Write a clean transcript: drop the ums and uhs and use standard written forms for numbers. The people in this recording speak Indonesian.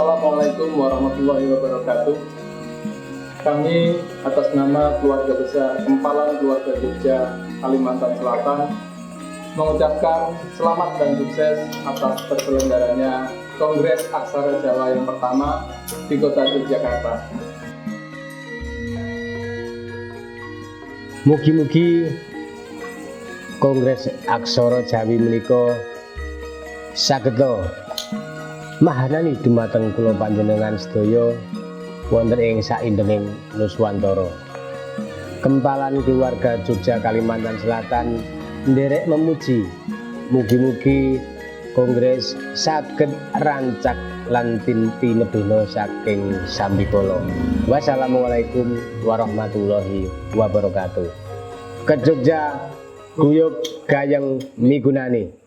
Assalamualaikum warahmatullahi wabarakatuh. Kami atas nama keluarga besar Kempalan Keluarga Jogja Kalimantan Selatan mengucapkan selamat dan sukses atas terselenggaranya Kongres Aksara Jawa yang pertama di Kota Yogyakarta. Mugi-mugi Kongres Aksara Jawi menika sageda mahanani dumateng kula panjenengan sedaya wonten ing saindenging Nuswantara. Kempalan Keluarga Jogja Kalimantan Selatan nderek memuji mugi-mugi kongres saged rancak lan tinebena saking sambikala. Wassalamualaikum warahmatullahi wabarakatuh. Ke Jogja guyub gayeng migunani.